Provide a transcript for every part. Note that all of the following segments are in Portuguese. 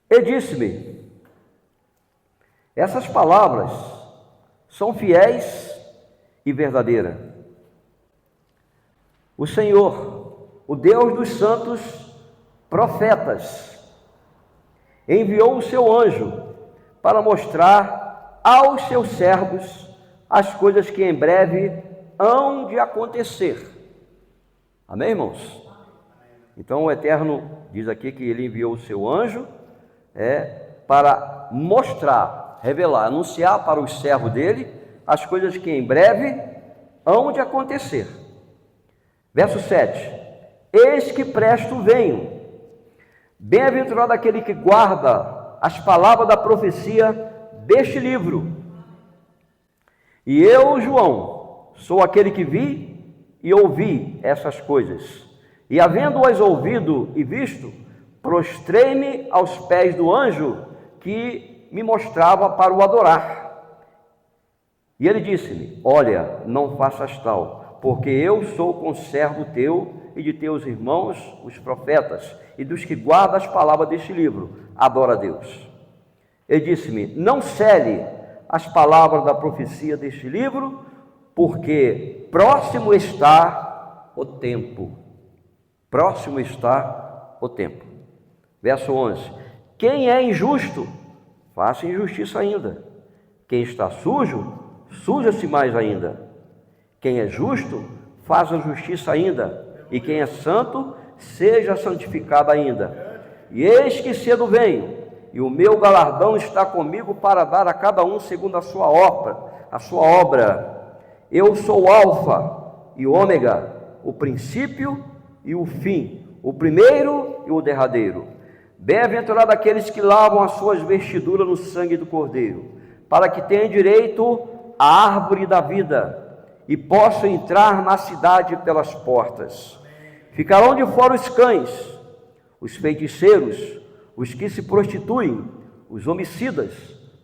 E disse-me: essas palavras são fiéis e verdadeiras. O Senhor, o Deus dos santos profetas, enviou o seu anjo para mostrar aos seus servos as coisas que em breve hão de acontecer. Amém, irmãos? Então o Eterno diz aqui que ele enviou o seu anjo para mostrar, revelar, anunciar para os servos dele as coisas que em breve hão de acontecer. Verso 7: eis que presto venho, bem-aventurado aquele que guarda as palavras da profecia deste livro. E eu, João, sou aquele que vi e ouvi essas coisas, e havendo-as ouvido e visto, prostrei-me aos pés do anjo que me mostrava para o adorar. E ele disse-me: olha, não faças tal, porque eu sou conservo teu e de teus irmãos, os profetas, e dos que guardam as palavras deste livro. Adora a Deus. Ele disse-me: não cele as palavras da profecia deste livro, porque próximo está o tempo. Próximo está o tempo. Verso 11: quem é injusto, faça injustiça ainda. Quem está sujo, suja-se mais ainda. Quem é justo, faça justiça ainda. E quem é santo, seja santificado ainda. E eis que cedo venho, e o meu galardão está comigo para dar a cada um segundo a sua obra. Eu sou o Alfa e o Ômega, o princípio e o fim, o primeiro e o derradeiro. Bem-aventurado aqueles que lavam as suas vestiduras no sangue do Cordeiro, para que tenham direito à árvore da vida e possam entrar na cidade pelas portas. Ficarão de fora os cães, os feiticeiros, os que se prostituem, os homicidas,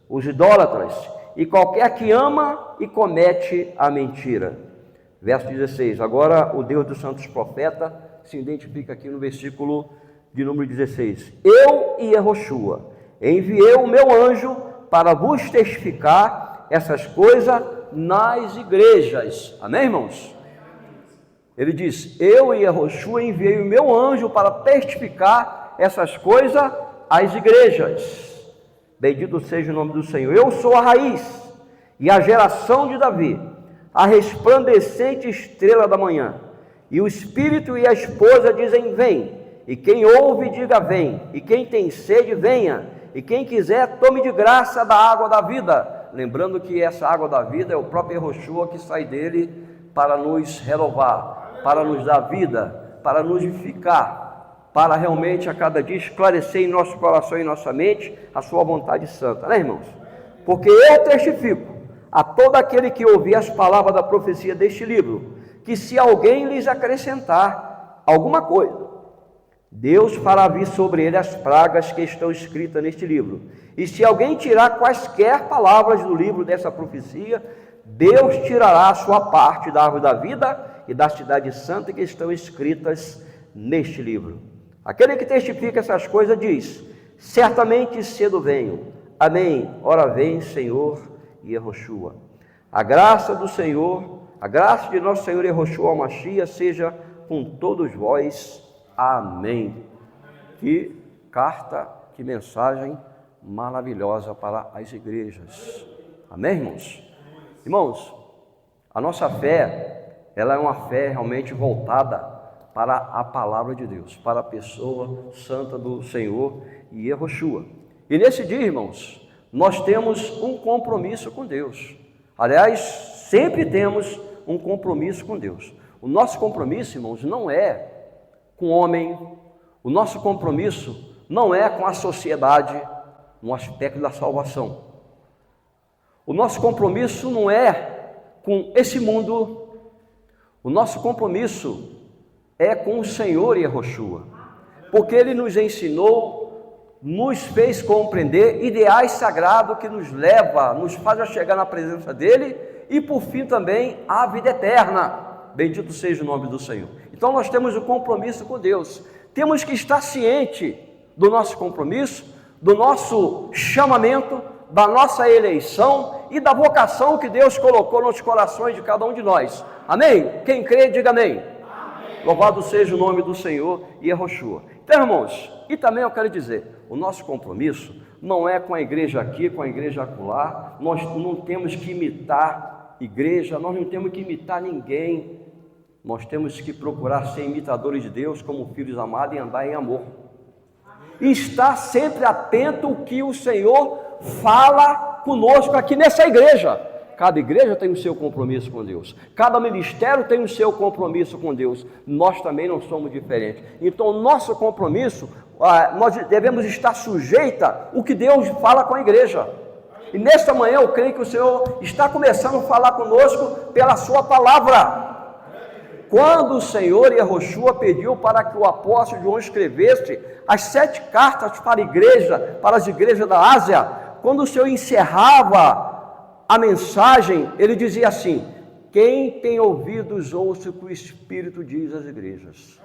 os idólatras e qualquer que ama e comete a mentira. Verso 16. Agora o Deus dos santos profetas se identifica aqui no versículo de número 16. Eu, Yehoshua, enviei o meu anjo para vos testificar essas coisas nas igrejas. Amém, irmãos? Ele diz: eu, Yehoshua, enviei o meu anjo para testificar essas coisas às igrejas. Bendito seja o nome do Senhor. Eu sou a raiz e a geração de Davi, a resplandecente estrela da manhã. E o Espírito e a esposa dizem: vem. E quem ouve, diga: vem. E quem tem sede, venha. E quem quiser, tome de graça da água da vida. Lembrando que essa água da vida é o próprio Yehoshua que sai dele para nos renovar, para nos dar vida, para nos vivificar, para realmente a cada dia esclarecer em nosso coração e em nossa mente a sua vontade santa, né, irmãos? Porque eu testifico a todo aquele que ouvir as palavras da profecia deste livro, que se alguém lhes acrescentar alguma coisa, Deus fará vir sobre ele as pragas que estão escritas neste livro. E se alguém tirar quaisquer palavras do livro dessa profecia, Deus tirará a sua parte da árvore da vida e da cidade santa que estão escritas neste livro. Aquele que testifica essas coisas diz: certamente cedo venho. Amém. Ora vem, Senhor Yehoshua. A graça do Senhor, a graça de nosso Senhor Yehoshua Mashiach seja com todos vós. Amém. Que carta, que mensagem maravilhosa para as igrejas. Amém, irmãos? Irmãos, a nossa fé, ela é uma fé realmente voltada para a palavra de Deus, para a pessoa santa do Senhor Yehoshua. E nesse dia, irmãos, nós temos um compromisso com Deus. Aliás, sempre temos um compromisso com Deus. O nosso compromisso, irmãos, não é com o homem, o nosso compromisso não é com a sociedade no aspecto da salvação. O nosso compromisso não é com esse mundo, o nosso compromisso é com o Senhor Yehoshua, porque Ele nos ensinou, nos fez compreender ideais sagrados que nos leva, nos faz a chegar na presença dEle e por fim também a vida eterna. Bendito seja o nome do Senhor. Então nós temos um compromisso com Deus. Temos que estar ciente do nosso compromisso, do nosso chamamento, da nossa eleição e da vocação que Deus colocou nos corações de cada um de nós. Amém? Quem crê, diga amém. Amém. Louvado seja o nome do Senhor Yehoshua. Então, irmãos, e também eu quero dizer, o nosso compromisso não é com a igreja aqui, com a igreja acolá. Nós não temos que imitar igreja, nós não temos que imitar ninguém. Nós temos que procurar ser imitadores de Deus como filhos amados e andar em amor. E estar sempre atento ao que o Senhor fala conosco aqui nessa igreja. Cada igreja tem o seu compromisso com Deus. Cada ministério tem o seu compromisso com Deus. Nós também não somos diferentes. Então, o nosso compromisso, nós devemos estar sujeita ao que Deus fala com a igreja. E nesta manhã eu creio que o Senhor está começando a falar conosco pela sua palavra. Quando o Senhor Yehoshua pediu para que o apóstolo João escrevesse as 7 cartas para a igreja, para as igrejas da Ásia, quando o Senhor encerrava a mensagem, ele dizia assim: quem tem ouvidos, ouça o que o Espírito diz às igrejas.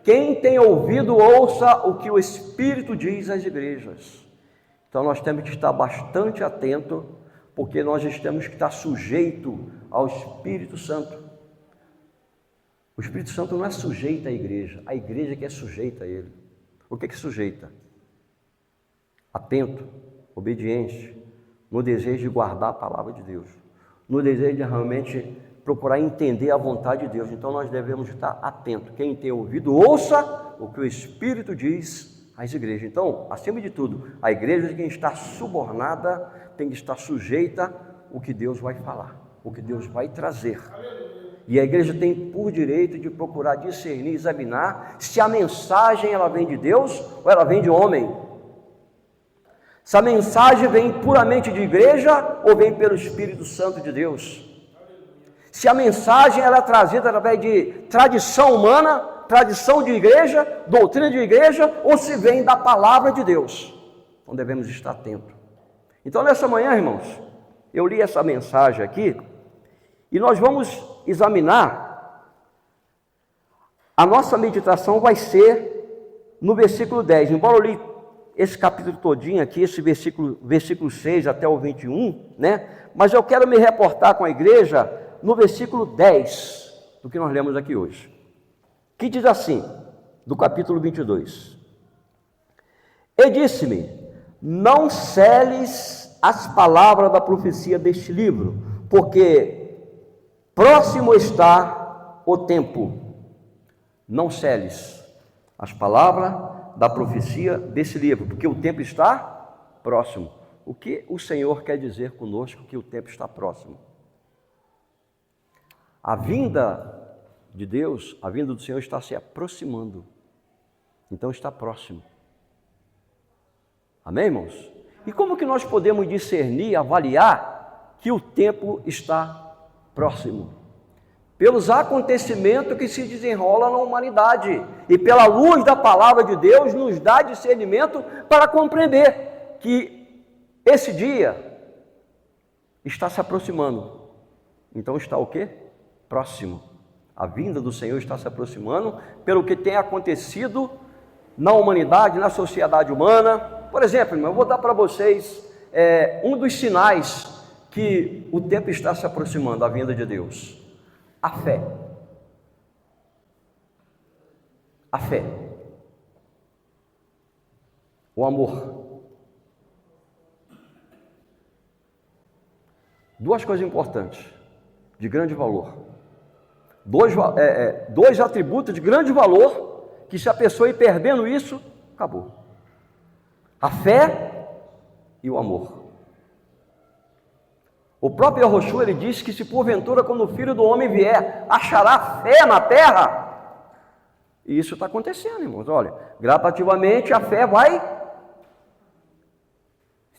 Quem tem ouvido, ouça o que o Espírito diz às igrejas. Então nós temos que estar bastante atento, porque nós temos que estar sujeito ao Espírito Santo. O Espírito Santo não é sujeito à igreja, a igreja que é sujeita a ele. O que é sujeita? Atento, obediente, no desejo de guardar a palavra de Deus, no desejo de realmente procurar entender a vontade de Deus. Então nós devemos estar atentos. Quem tem ouvido, ouça o que o Espírito diz às igrejas. Então, acima de tudo, a igreja tem que estar subornada, tem que estar sujeita ao que Deus vai falar, o que Deus vai trazer. E a igreja tem por direito de procurar discernir, examinar se a mensagem ela vem de Deus ou ela vem de homem. Se a mensagem vem puramente de igreja ou vem pelo Espírito Santo de Deus. Se a mensagem ela é trazida através de tradição humana, tradição de igreja, doutrina de igreja, ou se vem da palavra de Deus. Então devemos estar atentos. Então nessa manhã, irmãos, eu li essa mensagem aqui e nós vamos examinar. A nossa meditação vai ser no versículo 10. Embora eu li esse capítulo todinho aqui, esse versículo 6 até o 21, né? Mas eu quero me reportar com a igreja no versículo 10 do que nós lemos aqui hoje, que diz assim, do capítulo 22: E disse-me, não seles as palavras da profecia deste livro, porque próximo está o tempo. Não seles as palavras da profecia desse livro, porque o tempo está próximo. O que o Senhor quer dizer conosco que o tempo está próximo? A vinda de Deus, a vinda do Senhor está se aproximando. Então está próximo. Amém, irmãos? E como que nós podemos discernir, avaliar que o tempo está próximo? Pelos acontecimentos que se desenrolam na humanidade e pela luz da palavra de Deus nos dá discernimento para compreender que esse dia está se aproximando. Então está o quê? Próximo. A vinda do Senhor está se aproximando pelo que tem acontecido na humanidade, na sociedade humana. Por exemplo, irmão, eu vou dar para vocês um dos sinais que o tempo está se aproximando, a vinda de Deus. A fé. A fé. O amor. Duas coisas importantes, de grande valor. Dois atributos de grande valor, que se a pessoa ir perdendo isso, acabou. A fé e o amor. O próprio Yehoshua, ele disse que se porventura quando o Filho do Homem vier, achará fé na terra. E isso está acontecendo, irmãos. Olha, gradativamente a fé vai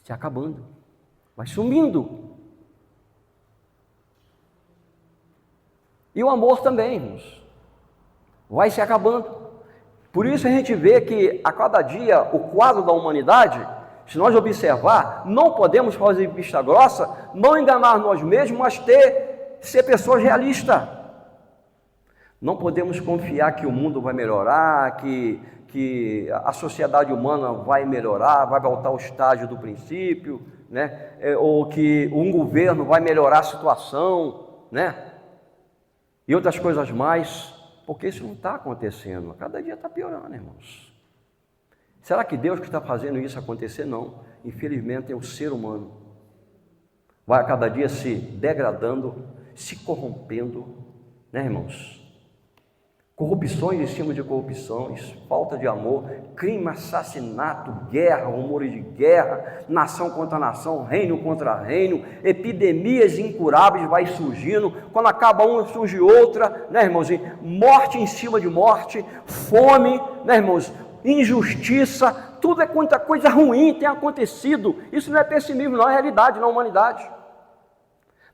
se acabando, vai sumindo. E o amor também, irmãos, vai se acabando. Por isso a gente vê que a cada dia o quadro da humanidade, se nós observar, não podemos fazer vista grossa, não enganar nós mesmos, mas ser pessoas realistas. Não podemos confiar que o mundo vai melhorar, que a sociedade humana vai melhorar, vai voltar ao estágio do princípio, né? Ou que um governo vai melhorar a situação, né? E outras coisas mais, porque isso não está acontecendo. Cada dia está piorando, irmãos. Será que Deus que está fazendo isso acontecer? Não. Infelizmente é o ser humano. Vai a cada dia se degradando, se corrompendo, né, irmãos? Corrupções em cima de corrupções, falta de amor, crime, assassinato, guerra, rumores de guerra, nação contra nação, reino contra reino, epidemias incuráveis vai surgindo, quando acaba uma surge outra, né, irmãos? Morte em cima de morte, fome, né, irmãos? Injustiça, tudo é quanta coisa ruim tem acontecido. Isso não é pessimismo, não, é realidade na humanidade.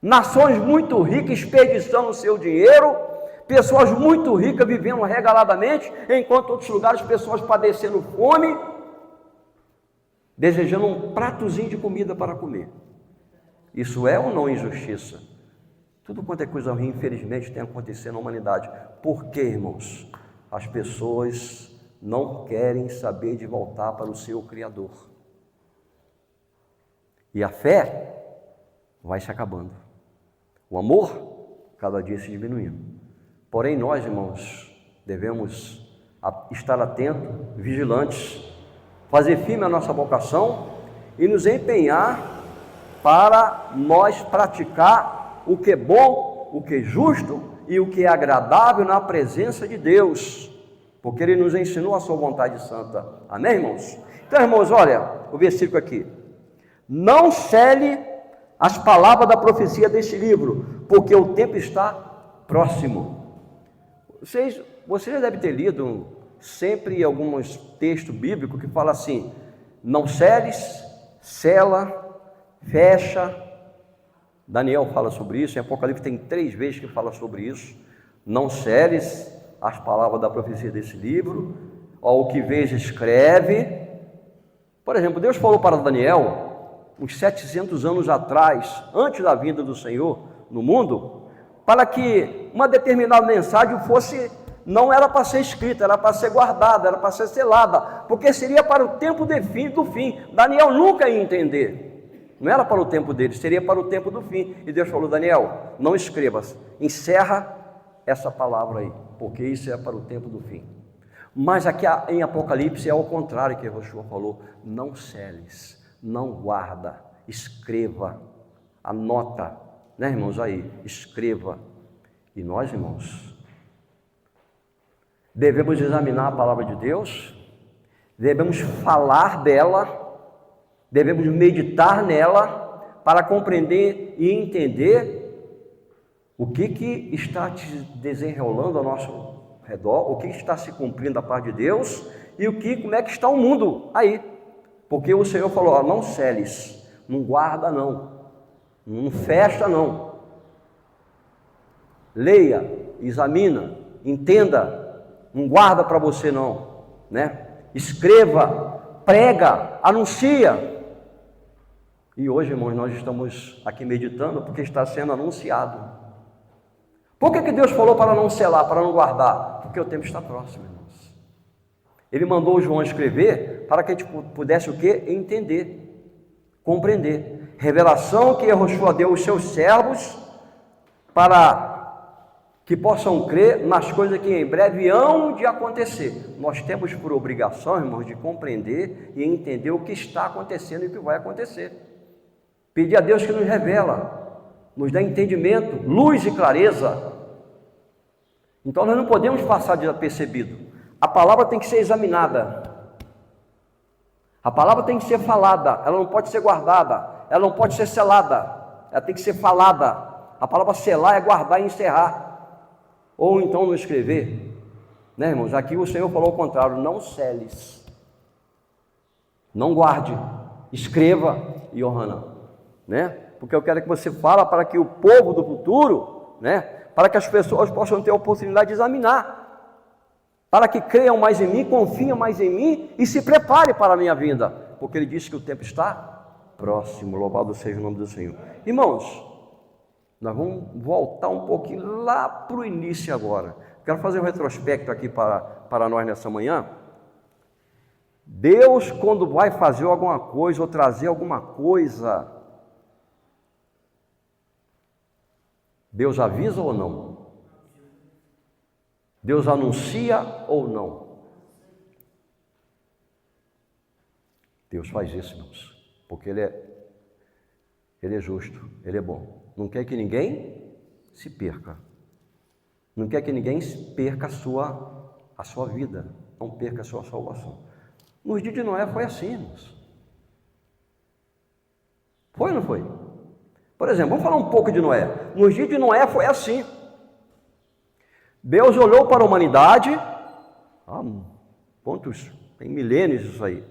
Nações muito ricas desperdiçando o seu dinheiro, pessoas muito ricas vivendo regaladamente, enquanto em outros lugares pessoas padecendo fome, desejando um pratozinho de comida para comer. Isso é ou não injustiça? Tudo quanto é coisa ruim, infelizmente, tem acontecido na humanidade. Por quê, irmãos? As pessoas não querem saber de voltar para o seu Criador. E a fé vai se acabando. O amor, cada dia se diminuindo. Porém, nós, irmãos, devemos estar atentos, vigilantes, fazer firme a nossa vocação e nos empenhar para nós praticar o que é bom, o que é justo e o que é agradável na presença de Deus, porque Ele nos ensinou a sua vontade santa. Amém, irmãos? Então, irmãos, olha o versículo aqui. Não cele as palavras da profecia deste livro, porque o tempo está próximo. Vocês já devem ter lido sempre alguns textos bíblicos que falam assim: não celes, cela, fecha. Daniel fala sobre isso, em Apocalipse tem 3 vezes que fala sobre isso. Não celes as palavras da profecia desse livro, ao que vês escreve. Por exemplo, Deus falou para Daniel, uns 700 anos atrás, antes da vinda do Senhor no mundo, para que uma determinada mensagem não era para ser escrita, era para ser guardada, era para ser selada, porque seria para o tempo do fim. Daniel nunca ia entender, não era para o tempo dele, seria para o tempo do fim. E Deus falou: Daniel, não escrevas, encerra essa palavra aí, porque isso é para o tempo do fim. Mas aqui em Apocalipse é ao contrário que Yeshua falou: não celes, não guarda, escreva, anota, né, irmãos? Aí, escreva. E nós, irmãos, devemos examinar a palavra de Deus, devemos falar dela, devemos meditar nela, para compreender e entender o que está te desenrolando ao nosso redor, o que está se cumprindo da parte de Deus e como é que está o mundo aí. Porque o Senhor falou: ó, não celes, não guarda não fecha não. Leia, examina, entenda, não guarda para você não, né? Escreva, prega, anuncia. E hoje, irmãos, nós estamos aqui meditando porque está sendo anunciado. Por que Deus falou para não selar, para não guardar? Porque o tempo está próximo, irmãos. Ele mandou João escrever para que a gente pudesse o quê? Entender, compreender. Revelação que Yeshua deu aos seus servos para que possam crer nas coisas que em breve hão de acontecer. Nós temos por obrigação, irmãos, de compreender e entender o que está acontecendo e o que vai acontecer. Pedir a Deus que nos revela, nos dá entendimento, luz e clareza. Então nós não podemos passar desapercebido. A palavra tem que ser examinada. A palavra tem que ser falada, ela não pode ser guardada, ela não pode ser selada, ela tem que ser falada. A palavra selar é guardar e encerrar, ou então não escrever, né, irmãos? Aqui o Senhor falou o contrário: não seles, não guarde, escreva, Yohana, né? Porque eu quero que você fale para que o povo do futuro, né, para que as pessoas possam ter a oportunidade de examinar, para que creiam mais em mim, confiem mais em mim e se preparem para a minha vinda, porque Ele disse que o tempo está próximo. Louvado seja o nome do Senhor. Irmãos, Nós vamos voltar um pouquinho lá para o início agora. Quero fazer um retrospecto aqui para nós nessa manhã. Deus, quando vai fazer alguma coisa ou trazer alguma coisa, Deus avisa ou não? Deus anuncia ou não? Deus faz isso, irmãos, porque Ele é justo, Ele é bom. Não quer que ninguém se perca. Não quer que ninguém perca a sua vida, não perca a sua salvação. Nos dias de Noé foi assim, irmãos. Foi ou não foi? Por exemplo, vamos falar um pouco de Noé. Nos dias de Noé foi assim. Deus olhou para a humanidade, tem milênios isso aí,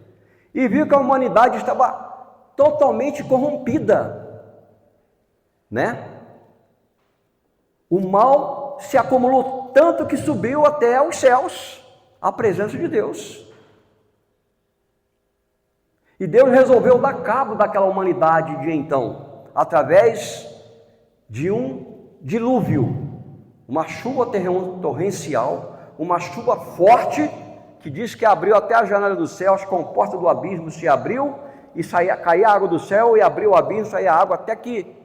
e viu que a humanidade estava totalmente corrompida, né? O mal se acumulou tanto que subiu até os céus, a presença de Deus. E Deus resolveu dar cabo daquela humanidade de então, através de um dilúvio, uma chuva torrencial, uma chuva forte, que diz que abriu até a janela do céu, as comportas do abismo se abriu, e caía água do céu, e abriu o abismo, saía água, até que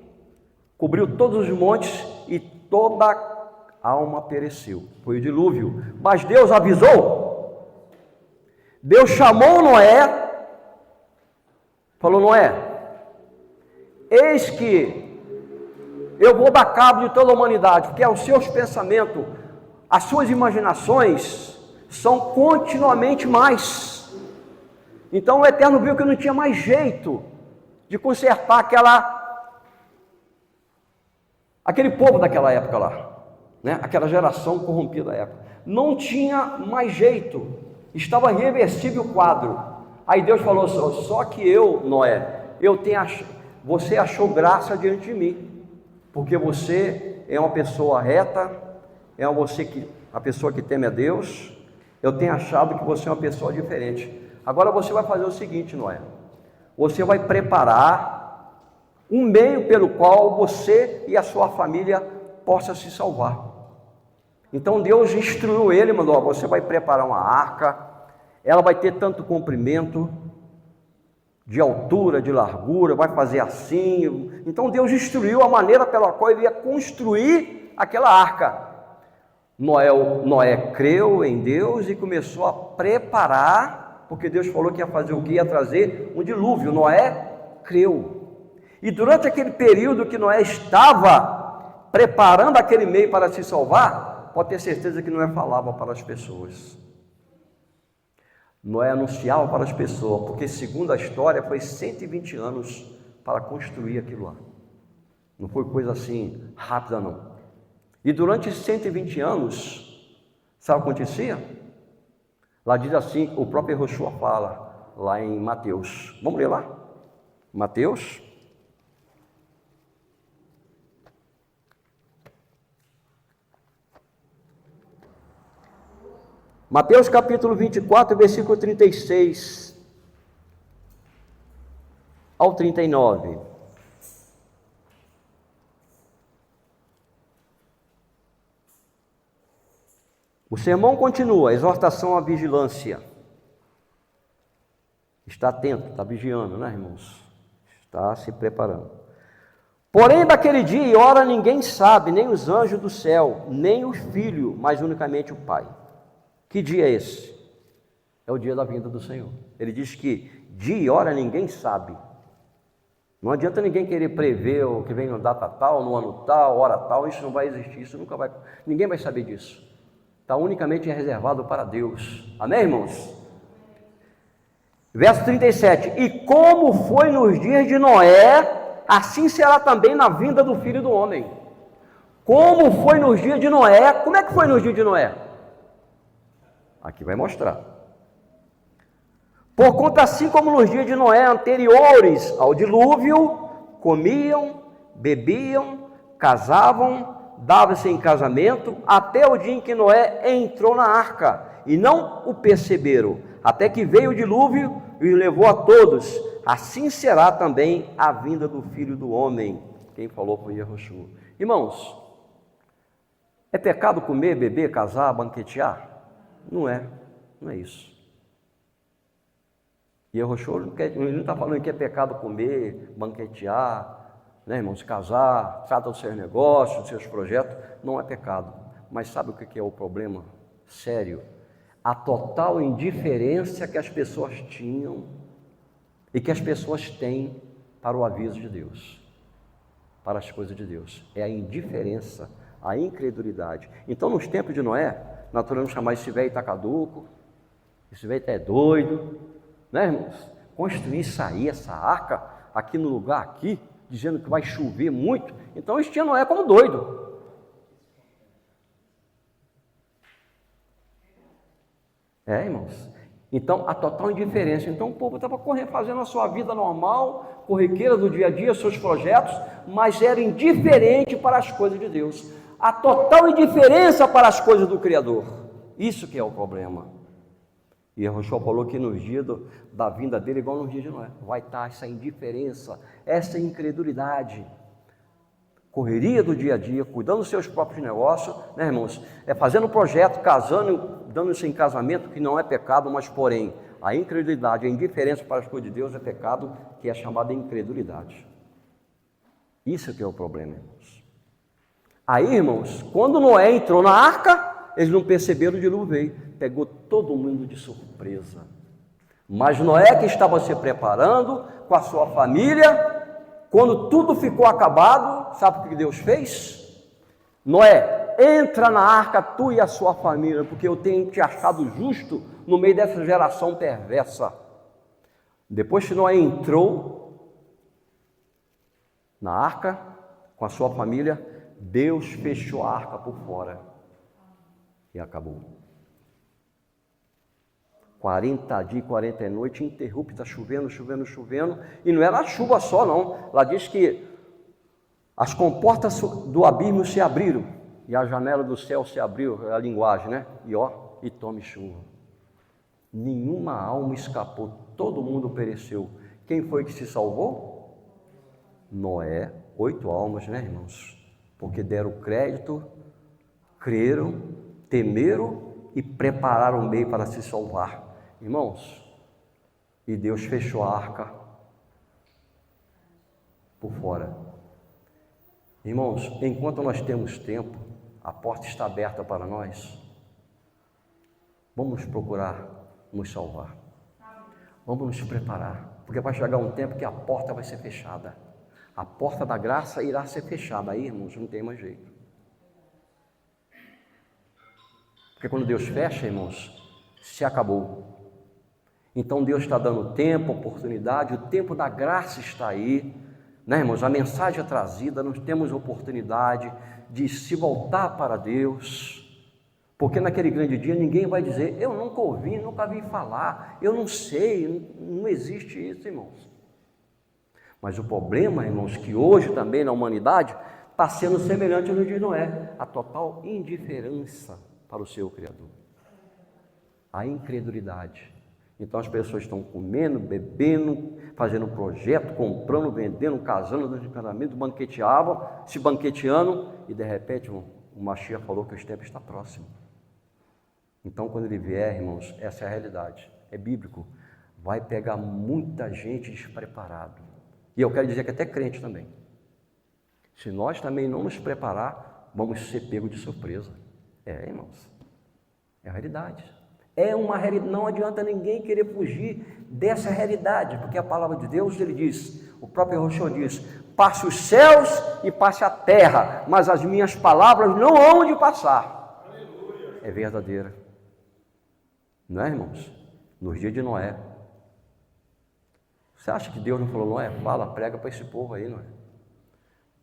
cobriu todos os montes, e toda a alma pereceu. Foi o dilúvio. Mas Deus avisou, Deus chamou Noé, falou: Noé, eis que eu vou dar cabo de toda a humanidade, porque os seus pensamentos, as suas imaginações são continuamente mais. Então o Eterno viu que não tinha mais jeito de consertar aquele povo daquela época lá, né? Aquela geração corrompida da época. Não tinha mais jeito, estava irreversível o quadro. Aí Deus falou: só que eu, Noé, você achou graça diante de mim, porque você é uma pessoa reta, é a pessoa que teme a Deus. Eu tenho achado que você é uma pessoa diferente. Agora você vai fazer o seguinte, Noé, você vai preparar um meio pelo qual você e a sua família possam se salvar. Então Deus instruiu ele, mandou: você vai preparar uma arca, ela vai ter tanto comprimento, de altura, de largura, vai fazer assim. Então Deus instruiu a maneira pela qual ele ia construir aquela arca. Noé creu em Deus e começou a preparar, porque Deus falou que ia fazer o que? Ia trazer um dilúvio. Noé creu. E durante aquele período que Noé estava preparando aquele meio para se salvar, pode ter certeza que Noé falava para as pessoas. Noé anunciava para as pessoas, porque segundo a história foi 120 anos para construir aquilo lá. Não foi coisa assim rápida não. E durante 120 anos, sabe o que acontecia? Lá diz assim, o próprio Yoshua fala, lá em Mateus. Vamos ler lá? Mateus. Mateus capítulo 24, versículo 36 ao 39. O sermão continua, exortação à vigilância. Está atento, está vigiando, né, irmãos? Está se preparando. Porém, daquele dia e hora ninguém sabe, nem os anjos do céu, nem o Filho, mas unicamente o Pai. Que dia é esse? É o dia da vinda do Senhor. Ele diz que dia e hora ninguém sabe. Não adianta ninguém querer prever o que vem no data tal, no ano tal, hora tal. Isso não vai existir, isso nunca vai. Ninguém vai saber disso. Está unicamente reservado para Deus. Amém, irmãos? Verso 37. E como foi nos dias de Noé, assim será também na vinda do Filho do Homem. Como foi nos dias de Noé? Como é que foi nos dias de Noé? Aqui vai mostrar. Porquanto assim como nos dias de Noé anteriores ao dilúvio, comiam, bebiam, casavam, davam-se em casamento, até o dia em que Noé entrou na arca, e não o perceberam, até que veio o dilúvio e os levou a todos. Assim será também a vinda do Filho do Homem. Quem falou foi Yoshua. Irmãos, é pecado comer, beber, casar, banquetear? Não é isso. E Yehoshua não está falando que é pecado comer, banquetear, né, irmãos, casar, trata dos seus negócios, dos seus projetos, não é pecado. Mas sabe o que é o problema sério? A total indiferença que as pessoas tinham e que as pessoas têm para o aviso de Deus, para as coisas de Deus. É a indiferença, a incredulidade. Então, nos tempos de Noé, nós podemos chamar esse velho está caduco, esse velho está doido, né, irmãos? Construir isso aí, essa arca, aqui no lugar aqui, dizendo que vai chover muito. Então, eles tinham Noé como doido. Irmãos, então a total indiferença. Então o povo estava fazendo a sua vida normal, corriqueira do dia a dia, seus projetos, mas era indiferente para as coisas de Deus. A total indiferença para as coisas do Criador. Isso que é o problema. E Yehoshua falou que nos dias da vinda dele, igual nos dias de Noé, vai estar essa indiferença, essa incredulidade. Correria do dia a dia, cuidando dos seus próprios negócios, né, irmãos? Fazendo projeto, casando, dando isso em casamento, que não é pecado, mas porém, a incredulidade, a indiferença para as coisas de Deus é pecado, que é chamada incredulidade. Isso que é o problema, irmãos. Aí, irmãos, quando Noé entrou na arca, eles não perceberam o dilúvio veio, pegou todo mundo de surpresa. Mas Noé, que estava se preparando com a sua família, quando tudo ficou acabado, sabe o que Deus fez? Noé, entra na arca tu e a sua família, porque eu tenho te achado justo no meio dessa geração perversa. Depois que Noé entrou na arca com a sua família, Deus fechou a arca por fora e acabou. 40 dias e 40 noites, interrupta, chovendo, e não era a chuva só não, lá diz que as comportas do abismo se abriram, e a janela do céu se abriu, é a linguagem, né? E tome chuva. Nenhuma alma escapou, todo mundo pereceu. Quem foi que se salvou? Noé, 8 almas, né, irmãos? Porque deram crédito, creram, temeram e prepararam o meio para se salvar. Irmãos, e Deus fechou a arca por fora. Irmãos, enquanto nós temos tempo, a porta está aberta para nós. Vamos procurar nos salvar. Vamos nos preparar, porque vai chegar um tempo que a porta vai ser fechada. A porta da graça irá ser fechada. Aí, irmãos, não tem mais jeito. Porque quando Deus fecha, irmãos, se acabou. Então Deus está dando tempo, oportunidade, o tempo da graça está aí, né, irmãos? A mensagem é trazida, nós temos oportunidade de se voltar para Deus, porque naquele grande dia ninguém vai dizer, eu nunca ouvi, nunca vi falar, eu não sei, não existe isso, irmãos. Mas o problema, irmãos, que hoje também na humanidade está sendo semelhante no dia de Noé, a total indiferença para o seu Criador, a incredulidade. Então as pessoas estão comendo, bebendo, fazendo projeto, comprando, vendendo, casando, dando casamento, banqueteavam, se banqueteando, e de repente o Mashiach falou que o tempo está próximo. Então quando ele vier, irmãos, essa é a realidade, é bíblico, vai pegar muita gente despreparado. E eu quero dizer que até crente também. Se nós também não nos preparar, vamos ser pegos de surpresa. Irmãos, é a realidade. É uma realidade, não adianta ninguém querer fugir dessa realidade, porque a palavra de Deus, ele diz, o próprio Yehoshua diz, passe os céus e passe a terra, mas as minhas palavras não hão de passar. Aleluia. É verdadeira. Não é, irmãos? Nos dias de Noé. Você acha que Deus não falou, Noé, fala, prega para esse povo aí, Noé?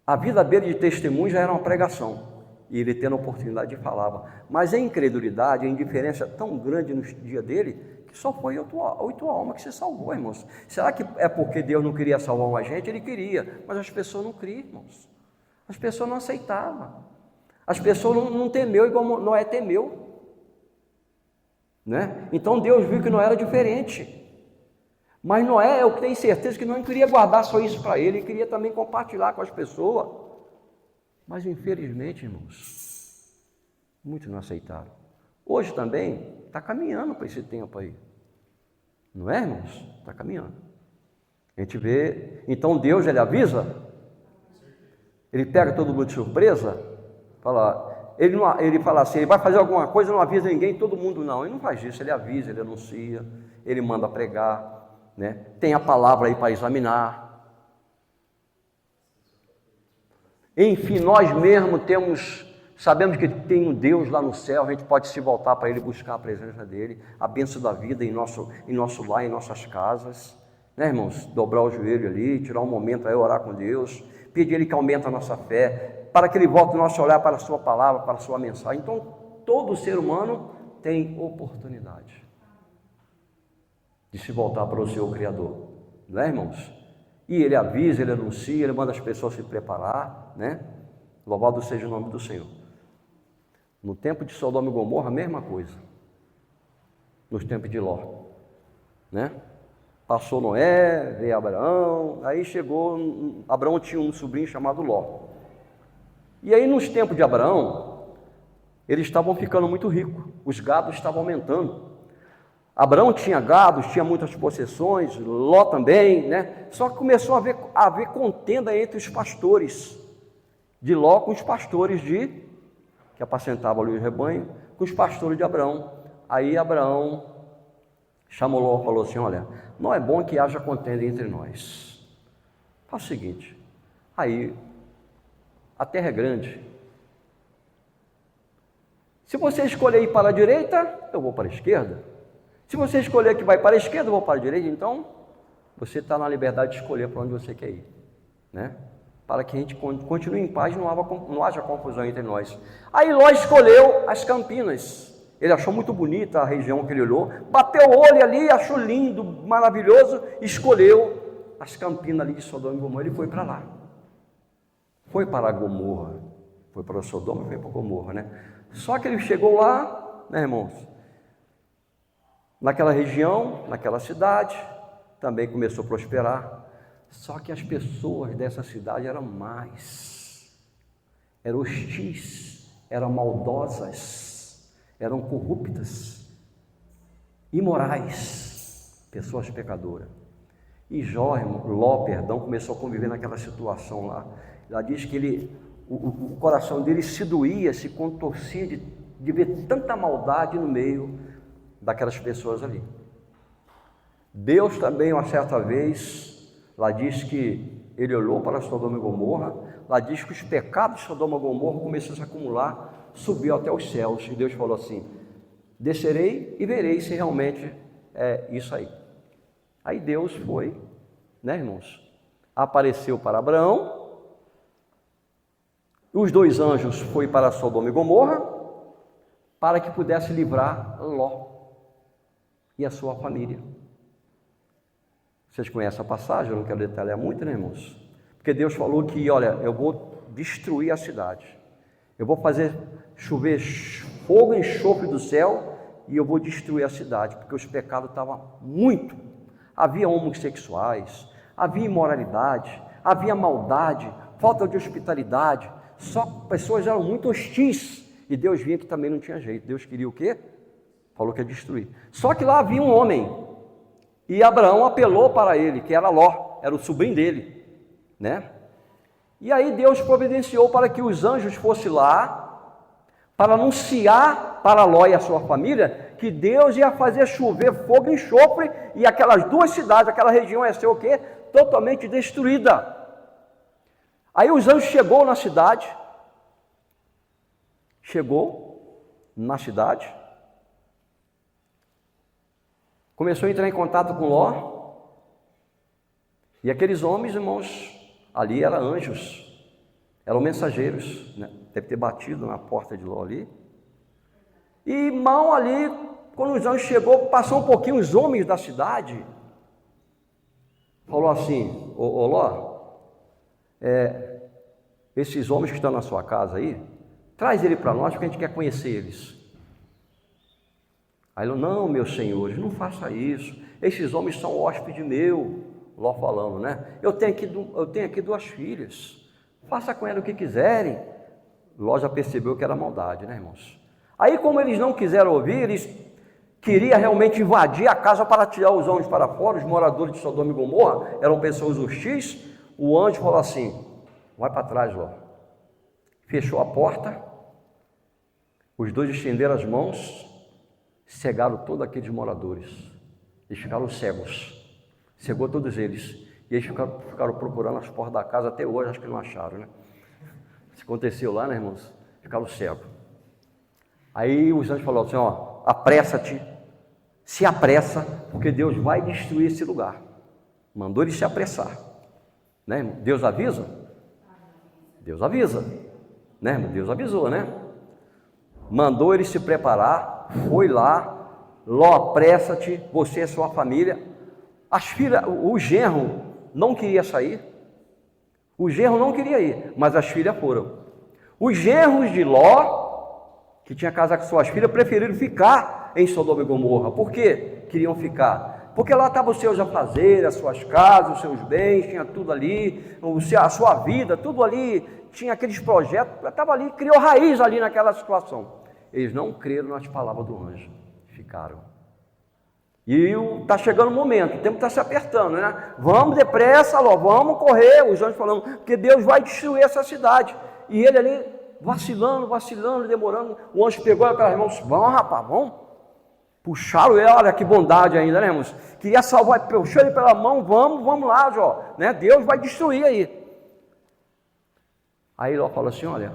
A vida dele de testemunho já era uma pregação. E ele tendo a oportunidade de falava. Mas a incredulidade, a indiferença tão grande no dia dele, que só foi 8 almas que se salvou, irmãos. Será que é porque Deus não queria salvar a gente? Ele queria, mas as pessoas não criam, irmãos. As pessoas não aceitavam. As pessoas não temeu igual Noé temeu. Né? Então Deus viu que Noé era diferente. Mas Noé, eu tenho certeza que não queria guardar só isso para ele, queria também compartilhar com as pessoas. Mas infelizmente, irmãos, muitos não aceitaram. Hoje também está caminhando para esse tempo aí. Não é, irmãos? Está caminhando. A gente vê, então Deus, ele avisa, ele pega todo mundo de surpresa, ele fala assim, ele vai fazer alguma coisa, não avisa ninguém, todo mundo não. Ele não faz isso, ele avisa, ele anuncia, ele manda pregar, né? Tem a palavra aí para examinar. Enfim, nós mesmos sabemos que tem um Deus lá no céu, a gente pode se voltar para Ele, buscar a presença dEle, a bênção da vida em nosso lar, em nossas casas, né, irmãos? Dobrar o joelho ali, tirar um momento aí, orar com Deus, pedir Ele que aumente a nossa fé, para que Ele volte o nosso olhar para a Sua palavra, para a Sua mensagem. Então, todo ser humano tem oportunidade de se voltar para o seu Criador, não é, irmãos? E Ele avisa, Ele anuncia, Ele manda as pessoas se preparar, né? Louvado seja o nome do Senhor. No tempo de Sodoma e Gomorra, a mesma coisa. Nos tempos de Ló, né? Passou Noé, veio Abraão, aí chegou, Abraão tinha um sobrinho chamado Ló. E aí nos tempos de Abraão, eles estavam ficando muito ricos, os gados estavam aumentando. Abraão tinha gados, tinha muitas possessões, Ló também, né? Só que começou a haver contenda entre os pastores de Ló com os pastores que apacentavam ali o rebanho, com os pastores de Abraão. Aí Abraão chamou Ló e falou assim, olha, não é bom que haja contenda entre nós. Faz o seguinte, aí a terra é grande. Se você escolher ir para a direita, eu vou para a esquerda. Se você escolher que vai para a esquerda, eu vou para a direita, então você está na liberdade de escolher para onde você quer ir, né? Para que a gente continue em paz, não haja confusão entre nós. Aí Ló escolheu as Campinas. Ele achou muito bonita a região que ele olhou, bateu o olho ali, achou lindo, maravilhoso, escolheu as Campinas ali de Sodoma e Gomorra. Ele foi para lá. Foi para Gomorra. Foi para Sodoma e foi para Gomorra, né? Só que ele chegou lá, né, irmãos? Naquela região, naquela cidade, também começou a prosperar. Só que as pessoas dessa cidade eram más, eram hostis, eram maldosas, eram corruptas, imorais, pessoas pecadoras. E Ló, começou a conviver naquela situação lá. Ela diz que o coração dele se doía, se contorcia de ver tanta maldade no meio daquelas pessoas ali. Deus também, uma certa vez, lá diz que ele olhou para Sodoma e Gomorra, lá diz que os pecados de Sodoma e Gomorra começaram a se acumular, subiu até os céus, e Deus falou assim, descerei e verei se realmente é isso aí. Aí Deus foi, né, irmãos, apareceu para Abraão, os dois anjos foi para Sodoma e Gomorra, para que pudesse livrar Ló e a sua família. Vocês conhecem a passagem, eu não quero detalhar muito, né, irmãos? Porque Deus falou que, olha, eu vou destruir a cidade. Eu vou fazer chover fogo e enxofre do céu e eu vou destruir a cidade, porque os pecados estavam muito. Havia homossexuais, havia imoralidade, havia maldade, falta de hospitalidade. Só pessoas eram muito hostis. E Deus via que também não tinha jeito. Deus queria o quê? Falou que ia destruir. Só que lá havia um homem. E Abraão apelou para ele, que era Ló, era o sobrinho dele, né? E aí Deus providenciou para que os anjos fossem lá, para anunciar para Ló e a sua família, que Deus ia fazer chover fogo e enxofre, e aquelas duas cidades, aquela região ia ser o quê? Totalmente destruída. Aí os anjos chegou na cidade, começou a entrar em contato com Ló, e aqueles homens, irmãos, ali eram anjos, eram mensageiros, né? Deve ter batido na porta de Ló ali, e mal ali, quando os anjos chegou, passou um pouquinho, os homens da cidade, falou assim, ô Ló, esses homens que estão na sua casa aí, traz ele para nós, porque a gente quer conhecer eles. Aí ele, não, meus senhores, não faça isso, esses homens são hóspedes meu, Ló falando, né? Eu tenho aqui 2 filhas, faça com ela o que quiserem, Ló já percebeu que era maldade, né, irmãos? Aí, como eles não quiseram ouvir, eles queriam realmente invadir a casa para tirar os homens para fora. Os moradores de Sodoma e Gomorra eram pessoas hostis. O anjo falou assim: vai para trás, Ló. Fechou a porta, os dois estenderam as mãos, cegaram todos aqueles moradores. Eles ficaram cegos, cegou todos eles. E eles ficaram procurando as portas da casa até hoje, acho que não acharam, né? Isso aconteceu lá, né, irmãos? Ficaram cegos. Aí os anjos falaram assim: ó, apressa-te, se apressa, porque Deus vai destruir esse lugar. Mandou ele se apressar, né, irmão? Deus avisa? Deus avisa, né, irmão? Deus avisou, né? Mandou ele se preparar, foi lá. Ló, apressa-te, você e sua família. As filhas, o genro não queria sair, o genro não queria ir, mas as filhas foram. Os genros de Ló, que tinha casado com suas filhas, preferiram ficar em Sodoma e Gomorra. Por quê? Queriam ficar porque lá estavam os seus afazeres, as suas casas, os seus bens, tinha tudo ali, a sua vida, tudo ali, tinha aqueles projetos, estava ali, criou raiz ali naquela situação. Eles não creram nas palavras do anjo, ficaram. E está chegando o momento, o tempo está se apertando, né? Vamos depressa, Ló, vamos correr, os anjos falando, porque Deus vai destruir essa cidade. E ele ali, vacilando, demorando, o anjo pegou aquelas mãos, vamos rapaz, vamos. Puxaram ele, olha que bondade ainda, né, irmãos? Queria salvar, puxou ele pela mão, vamos lá, Jó, né? Deus vai destruir aí. Aí Ló falou assim, olha,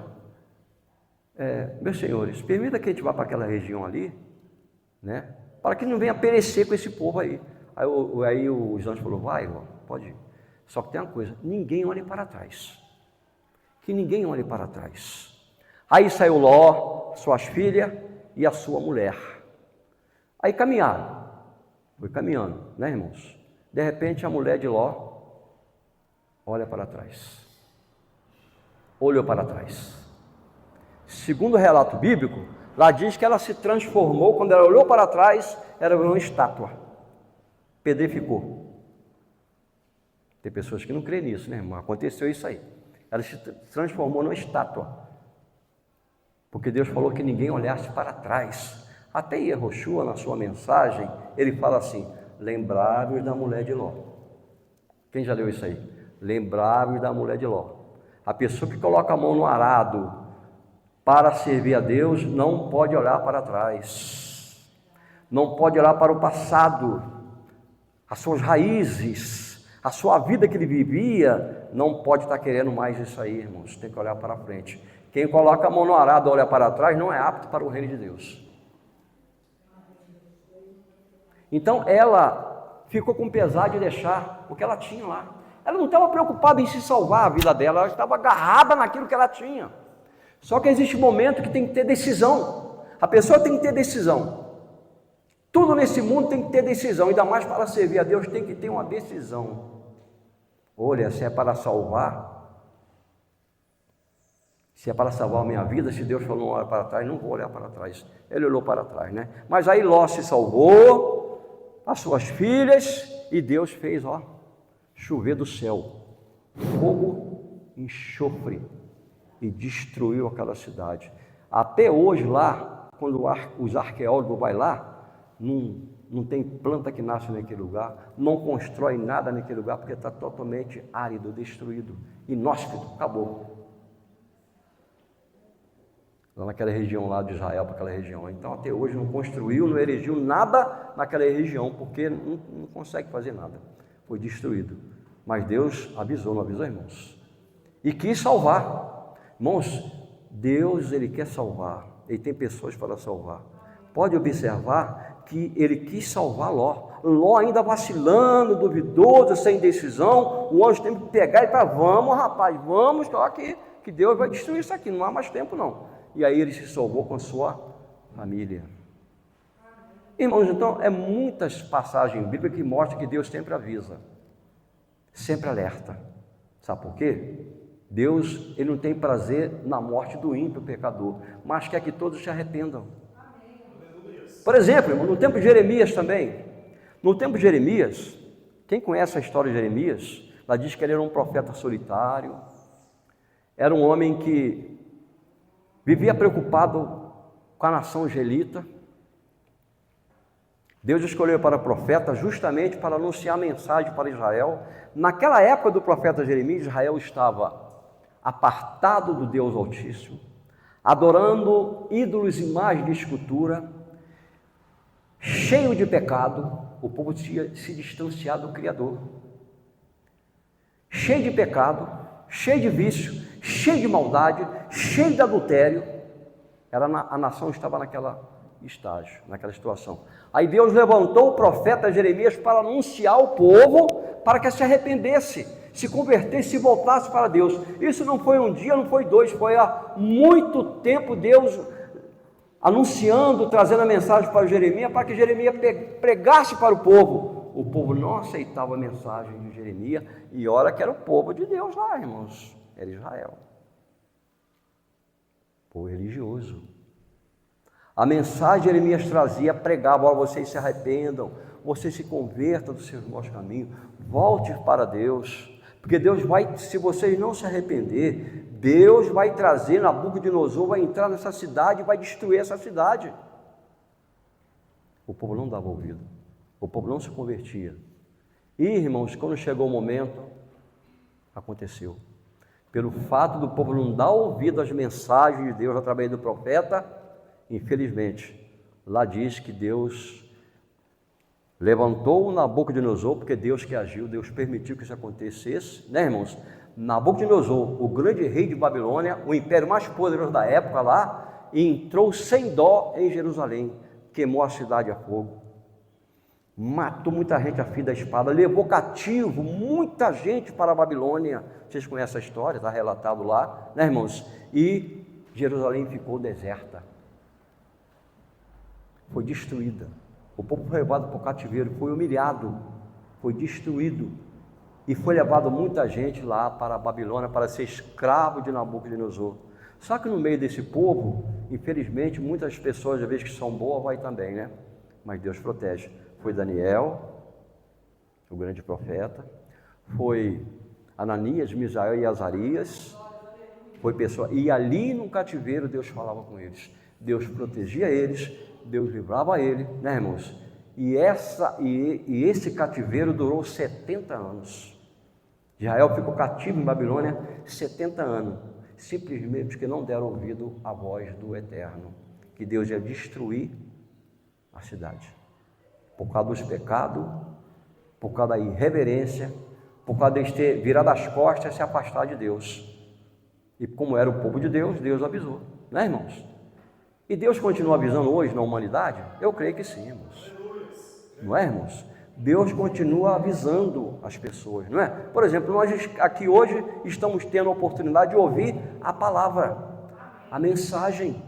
meus senhores, permita que a gente vá para aquela região ali, né? Para que não venha perecer com esse povo aí. Aí os anjos falaram, vai, Ló, pode ir. Só que tem uma coisa, ninguém olhe para trás. Que ninguém olhe para trás. Aí saiu Ló, suas filhas e a sua mulher. Aí caminharam. Foi caminhando, né, irmãos? De repente a mulher de Ló olha para trás. Olhou para trás. Segundo o relato bíblico, lá diz que ela se transformou, quando ela olhou para trás, era uma estátua. Pedrificou. Tem pessoas que não creem nisso, né, irmão? Aconteceu isso aí. Ela se transformou numa estátua. Porque Deus falou que ninguém olhasse para trás. Até Yehoshua, na sua mensagem, ele fala assim, lembrai-vos da mulher de Ló. Quem já leu isso aí? Lembrai-vos da mulher de Ló. A pessoa que coloca a mão no arado para servir a Deus, não pode olhar para trás. Não pode olhar para o passado, as suas raízes, a sua vida que ele vivia, não pode estar querendo mais isso aí, irmãos. Tem que olhar para frente. Quem coloca a mão no arado e olha para trás, não é apto para o reino de Deus. Então ela ficou com pesar de deixar o que ela tinha lá. Ela não estava preocupada em se salvar a vida dela, ela estava agarrada naquilo que ela tinha. Só que existe um momento que tem que ter decisão. A pessoa tem que ter decisão. Tudo nesse mundo tem que ter decisão, ainda mais para servir a Deus tem que ter uma decisão. Olha, se é para salvar, se é para salvar a minha vida, se Deus falou não olha para trás, não vou olhar para trás. Ele olhou para trás, né? Mas aí Ló se salvou, as suas filhas, e Deus fez, chover do céu, fogo, enxofre, e destruiu aquela cidade. Até hoje lá, quando os arqueólogos vão lá, não tem planta que nasce naquele lugar, não constrói nada naquele lugar, porque está totalmente árido, destruído, inóspito, acabou. Lá naquela região lá de Israel, para aquela região. Então até hoje não construiu, não erigiu nada naquela região, porque não consegue fazer nada. Foi destruído. Mas Deus avisou, não avisou, irmãos? E quis salvar. Irmãos, Deus, Ele quer salvar. Ele tem pessoas para salvar. Pode observar que Ele quis salvar Ló. Ló ainda vacilando, duvidoso, sem decisão. O anjo tem que pegar e falar, vamos rapaz, vamos, que Deus vai destruir isso aqui, não há mais tempo não. E aí ele se salvou com a sua família. Irmãos, então, muitas passagens bíblicas que mostram que Deus sempre avisa, sempre alerta. Sabe por quê? Deus, Ele não tem prazer na morte do ímpio pecador, mas quer que todos se arrependam. Por exemplo, irmão, no tempo de Jeremias também. No tempo de Jeremias, quem conhece a história de Jeremias, lá diz que ele era um profeta solitário, era um homem que vivia preocupado com a nação israelita. Deus escolheu para profeta justamente para anunciar a mensagem para Israel. Naquela época do profeta Jeremias, Israel estava apartado do Deus Altíssimo, adorando ídolos, imagens de escultura, cheio de pecado. O povo tinha se distanciado do Criador, cheio de pecado, cheio de vício, cheio de maldade, cheio de adultério. A nação estava naquela estágio, naquela situação. Aí Deus levantou o profeta Jeremias para anunciar ao povo para que se arrependesse, se convertesse, se voltasse para Deus. Isso não foi um dia, não foi dois, foi há muito tempo Deus anunciando, trazendo a mensagem para Jeremias, para que Jeremias pregasse para o povo. O povo não aceitava a mensagem de Jeremias, e olha que era o povo de Deus lá, irmãos, era Israel, povo religioso. A mensagem que Jeremias trazia, pregava: olha, vocês se arrependam, vocês se convertam dos seus maus caminhos, volte para Deus, porque Deus vai, se vocês não se arrepender, Deus vai trazer Nabucodonosor, vai entrar nessa cidade e vai destruir essa cidade. O povo não dava ouvido, o povo não se convertia. E, irmãos, quando chegou o momento, aconteceu. Pelo fato do povo não dar ouvido às mensagens de Deus através do profeta, infelizmente, lá diz que Deus levantou Nabucodonosor, porque Deus que agiu, Deus permitiu que isso acontecesse, né, irmãos? Nabucodonosor, o grande rei de Babilônia, o império mais poderoso da época lá, entrou sem dó em Jerusalém, queimou a cidade a fogo, matou muita gente a fio da espada, levou cativo muita gente para a Babilônia. Vocês conhecem a história, está relatado lá, né, irmãos? E Jerusalém ficou deserta, foi destruída. O povo foi levado para o cativeiro, foi humilhado, foi destruído, e foi levado muita gente lá para a Babilônia para ser escravo de Nabucodonosor. Só que no meio desse povo, infelizmente, muitas pessoas, às vezes que são boas, vai também, né? Mas Deus protege. Foi Daniel, o grande profeta, foi Ananias, Misael e Azarias, foi pessoa, e ali no cativeiro Deus falava com eles, Deus protegia eles, Deus livrava ele, né, irmãos? E esse cativeiro durou 70 anos. Israel ficou cativo em Babilônia 70 anos, simplesmente porque não deram ouvido à voz do Eterno, que Deus ia destruir a cidade, por causa dos pecados, por causa da irreverência, por causa de ter virado as costas e se afastar de Deus. E como era o povo de Deus, Deus avisou, né, irmãos? E Deus continua avisando hoje na humanidade? Eu creio que sim, irmãos. Não é, irmãos? Deus continua avisando as pessoas, não é? Por exemplo, nós aqui hoje estamos tendo a oportunidade de ouvir a palavra, a mensagem,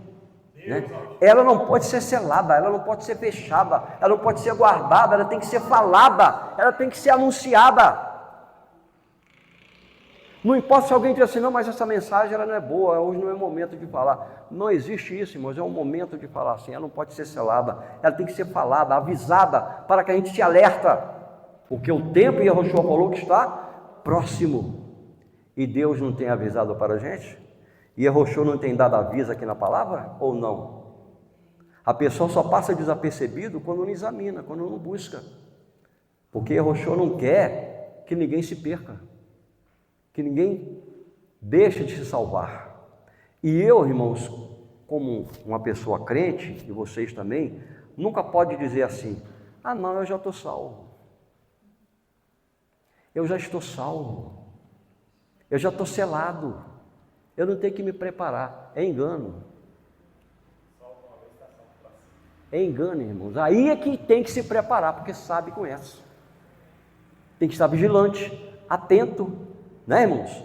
né? Ela não pode ser selada, ela não pode ser fechada, ela não pode ser guardada, ela tem que ser falada, ela tem que ser anunciada. Não importa se alguém diz assim: não, mas essa mensagem ela não é boa, hoje não é momento de falar. Não existe isso, irmãos, é um momento de falar assim. Ela não pode ser selada, ela tem que ser falada, avisada, para que a gente se alerta, porque o tempo, e Yahushua falou, que está próximo. E Deus não tem avisado para a gente? E Yahushua não tem dado aviso aqui na palavra, ou não? A pessoa só passa desapercebido quando não examina, quando não busca, porque Yahushua não quer que ninguém se perca, que ninguém deixe de se salvar. E eu, irmãos, como uma pessoa crente, e vocês também, nunca pode dizer assim: ah não, eu já estou salvo, eu já estou salvo, eu já estou selado, eu não tenho que me preparar. É engano. É engano, irmãos. Aí é que tem que se preparar, porque sabe e conhece. Tem que estar vigilante, atento, né, irmãos?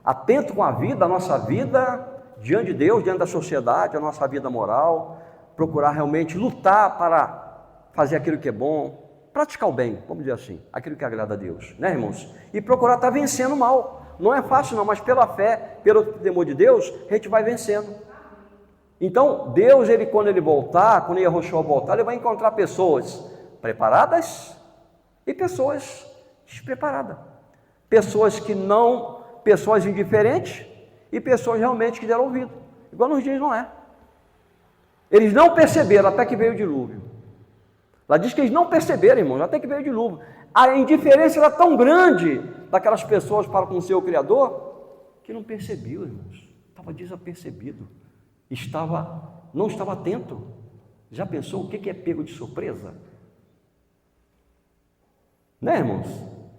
Atento com a vida, a nossa vida diante de Deus, diante da sociedade, a nossa vida moral, procurar realmente lutar para fazer aquilo que é bom, praticar o bem, vamos dizer assim, aquilo que agrada a Deus, né, irmãos? E procurar estar vencendo o mal. Não é fácil não, mas pela fé, pelo temor de Deus, a gente vai vencendo. Então, Deus, quando ele voltar, quando Yahushua voltar, ele vai encontrar pessoas preparadas e pessoas despreparadas. Pessoas indiferentes e pessoas realmente que deram ouvido. igual nos dias de Noé. Eles não perceberam até que veio o dilúvio. Lá diz que eles não perceberam, irmãos, até que veio o dilúvio. A indiferença era tão grande daquelas pessoas para com o seu Criador, que não percebeu, irmãos. Estava desapercebido. Não estava atento. Já pensou o que é pego de surpresa? Né, irmãos?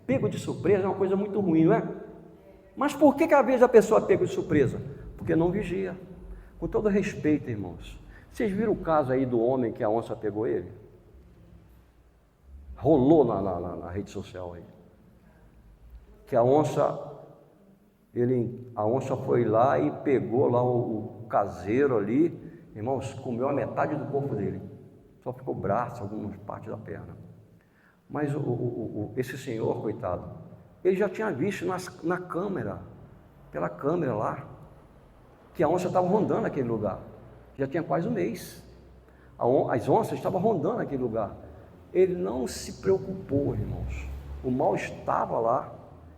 Pego de surpresa é uma coisa muito ruim, não é? Mas por que às vezes a pessoa é pego de surpresa? Porque não vigia. Com todo respeito, irmãos. Vocês viram o caso aí do homem que a onça pegou ele? Rolou na rede social aí. Que a onça foi lá e pegou lá o caseiro ali, irmãos, comeu a metade do corpo dele. Só ficou o braço, algumas partes da perna. Mas esse senhor, coitado, ele já tinha visto na câmera, pela câmera lá, que a onça estava rondando naquele lugar. Já tinha quase um mês. As onças estavam rondando naquele lugar. Ele não se preocupou, irmãos. O mal estava lá.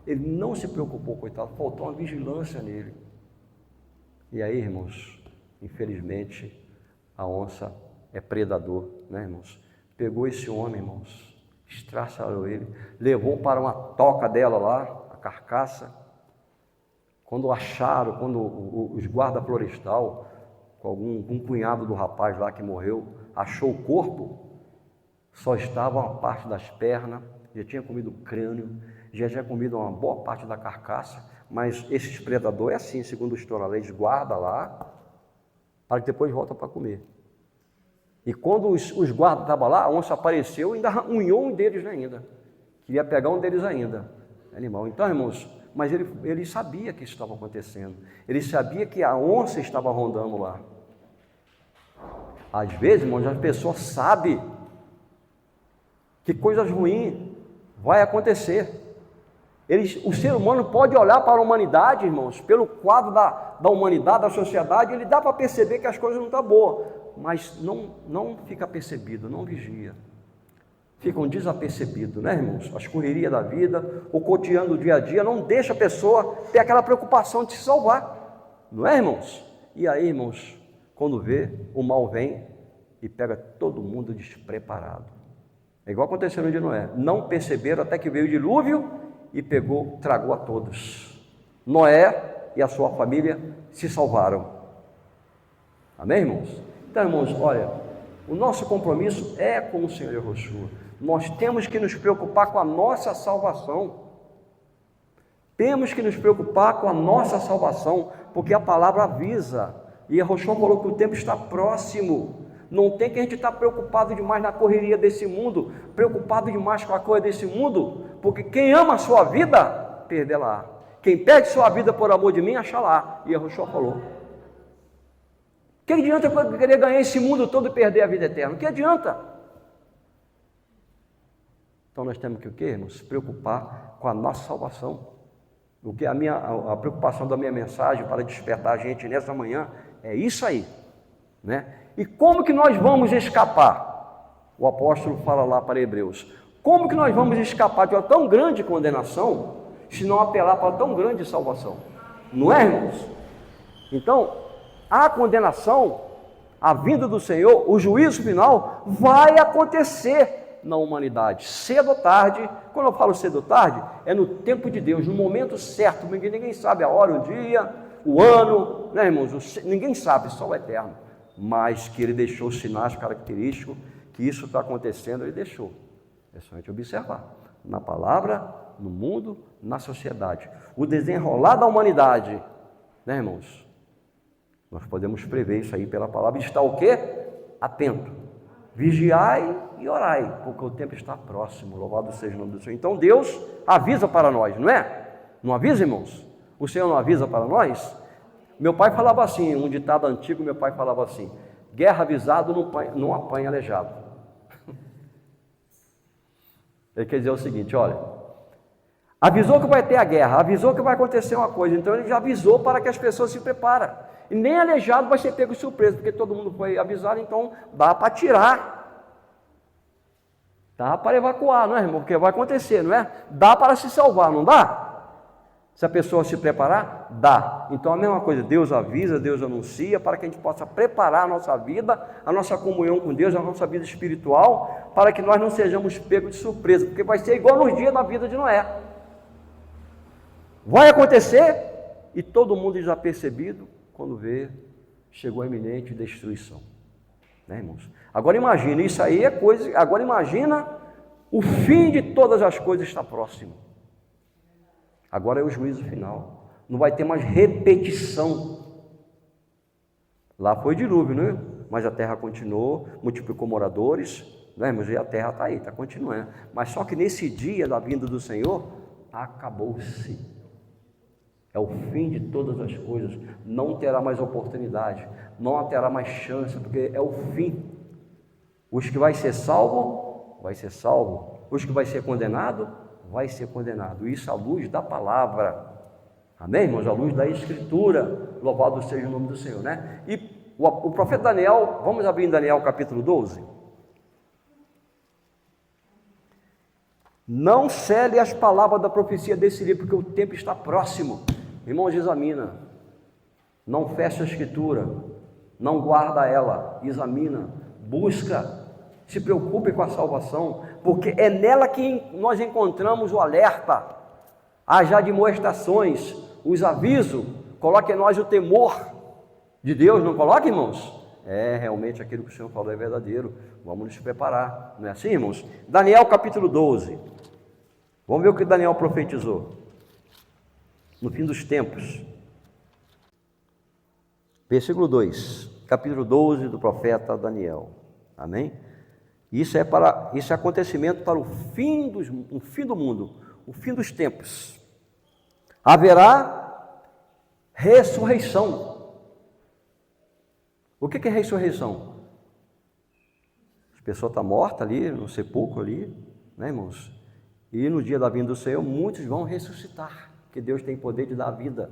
Ele não se preocupou, coitado. Faltou uma vigilância nele. E aí, irmãos, infelizmente, a onça é predador, né, irmãos? Pegou esse homem, irmãos, estraçalhou ele, levou para uma toca dela lá, a carcaça. Quando acharam, os guarda florestal, com um cunhado do rapaz lá que morreu, achou o corpo, só estava uma parte das pernas, já tinha comido o crânio, já tinha comido uma boa parte da carcaça, mas esses predadores é assim, segundo o historiador, eles guardam lá, para que depois volta para comer. E quando os guardas estavam lá, a onça apareceu e ainda unhou um deles ainda. Queria pegar um deles ainda. Animal. Então, irmãos, mas ele sabia que isso estava acontecendo. Ele sabia que a onça estava rondando lá. Às vezes, irmãos, as pessoas sabem que coisas ruins vai acontecer. O ser humano pode olhar para a humanidade, irmãos, pelo quadro da humanidade, da sociedade, ele dá para perceber que as coisas não estão boas, mas não fica percebido, não vigia. Ficam desapercebidos, né, irmãos? As correrias da vida, o cotidiano do dia a dia, não deixa a pessoa ter aquela preocupação de se salvar, não é, irmãos? E aí, irmãos, quando vê, o mal vem e pega todo mundo despreparado. É igual aconteceu no dia de Noé. Não perceberam até que veio o dilúvio e tragou a todos. Noé e a sua família se salvaram. Amém, irmãos? Então, irmãos, olha, o nosso compromisso é com o Senhor Yahushua. Nós temos que nos preocupar com a nossa salvação. Temos que nos preocupar com a nossa salvação, porque a palavra avisa. E Yahushua falou que o tempo está próximo. Não tem que a gente estar preocupado demais na correria desse mundo, preocupado demais com a coisa desse mundo, porque quem ama a sua vida, perderá. Quem perde sua vida por amor de mim, achará. E Yahushua falou. Que adianta eu querer ganhar esse mundo todo e perder a vida eterna? Que adianta? Então nós temos que o quê, irmãos? Se preocupar com a nossa salvação. O que a preocupação da minha mensagem para despertar a gente nessa manhã é isso aí, né? E como que nós vamos escapar? O apóstolo fala lá para Hebreus. Como que nós vamos escapar de uma tão grande condenação, se não apelar para tão grande salvação? Não é, irmãos? Então, a condenação, a vinda do Senhor, o juízo final, vai acontecer na humanidade, cedo ou tarde. Quando eu falo cedo ou tarde, é no tempo de Deus, no momento certo, porque ninguém sabe a hora, o dia, o ano, né, irmãos? Ninguém sabe, só o Eterno. Mas que Ele deixou sinais característicos, que isso está acontecendo, Ele deixou. É só a gente observar, na palavra, no mundo, na sociedade. O desenrolar da humanidade, né, irmãos? Nós podemos prever isso aí pela palavra. Está o quê? Atento. Vigiai e orai, porque o tempo está próximo. Louvado seja o nome do Senhor. Então Deus avisa para nós, não é? Não avisa, irmãos? O Senhor não avisa para nós? Meu pai falava assim, um ditado antigo, meu pai falava assim: guerra avisado não apanha aleijado. Ele quer dizer o seguinte, olha, avisou que vai ter a guerra, avisou que vai acontecer uma coisa, então ele já avisou para que as pessoas se preparem. E nem aleijado vai ser pego de surpresa, porque todo mundo foi avisado, então dá para tirar, dá para evacuar, não é, irmão? Porque vai acontecer, não é? Dá para se salvar, não dá? Se a pessoa se preparar, dá. Então a mesma coisa, Deus avisa, Deus anuncia, para que a gente possa preparar a nossa vida, a nossa comunhão com Deus, a nossa vida espiritual, para que nós não sejamos pegos de surpresa, porque vai ser igual nos dias da vida de Noé. Vai acontecer e todo mundo já percebido, quando vê, chegou a iminente destruição. Né, irmãos? Agora imagina, isso aí é coisa, agora imagina o fim de todas as coisas está próximo. Agora é o juízo final. Não vai ter mais repetição. Lá foi dilúvio, né? Mas a terra continuou, multiplicou moradores, né? Mas a terra está aí, está continuando. Mas só que nesse dia da vinda do Senhor, acabou-se. É o fim de todas as coisas. Não terá mais oportunidade, não terá mais chance, porque é o fim. Os que vai ser salvo, vai ser salvo. Os que vai ser condenado, vai ser condenado. Isso à luz da palavra. Amém, irmãos? À luz da Escritura. Louvado seja o nome do Senhor, né? E o profeta Daniel, vamos abrir em Daniel capítulo 12. Não cele as palavras da profecia desse livro, porque o tempo está próximo. Irmãos, examina. Não fecha a Escritura. Não guarda ela. Examina. Busca. Se preocupe com a salvação, porque é nela que nós encontramos o alerta, as admoestações, os avisos. Coloque em nós o temor de Deus, não coloque, irmãos? É, realmente aquilo que o Senhor falou é verdadeiro. Vamos nos preparar, não é assim, irmãos? Daniel capítulo 12. Vamos ver o que Daniel profetizou. No fim dos tempos. Versículo 2, capítulo 12 do profeta Daniel. Amém? Isso é acontecimento para o fim do mundo, o fim dos tempos. Haverá ressurreição. O que é ressurreição? A pessoa está morta ali, no sepulcro ali, né, irmãos? E no dia da vinda do Senhor, muitos vão ressuscitar, porque Deus tem poder de dar vida,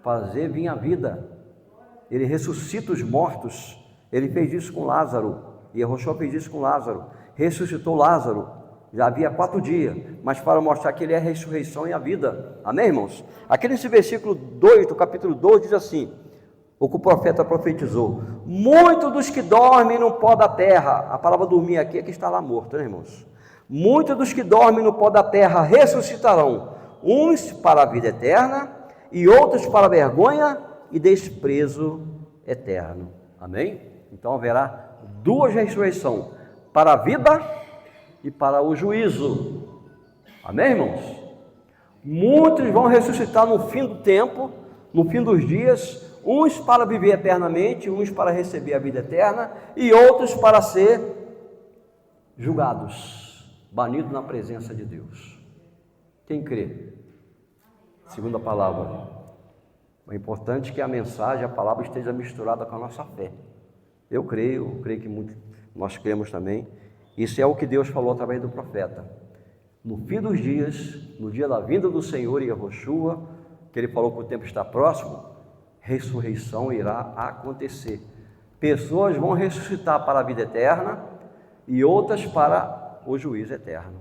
fazer vir a vida. Ele ressuscita os mortos. Ele fez isso com Lázaro. E Yehoshua fez isso com Lázaro, ressuscitou Lázaro, já havia 4 dias, mas para mostrar que ele é a ressurreição e a vida. Amém, irmãos? Aqui nesse versículo 2 do capítulo 12 diz assim, o que o profeta profetizou: muitos dos que dormem no pó da terra, a palavra dormir aqui é que está lá morto, né, irmãos? Muitos dos que dormem no pó da terra ressuscitarão, uns para a vida eterna e outros para a vergonha e desprezo eterno. Amém? Então haverá 2 ressurreições, para a vida e para o juízo. Amém, irmãos? Muitos vão ressuscitar no fim do tempo, no fim dos dias, uns para viver eternamente, uns para receber a vida eterna e outros para ser julgados, banidos na presença de Deus. Quem crê? Segundo a palavra. É importante que a mensagem, a palavra esteja misturada com a nossa fé. Eu creio que nós cremos também. Isso é o que Deus falou através do profeta. No fim dos dias, no dia da vinda do Senhor e Yehoshua, que ele falou que o tempo está próximo, ressurreição irá acontecer. Pessoas vão ressuscitar para a vida eterna e outras para o juízo eterno.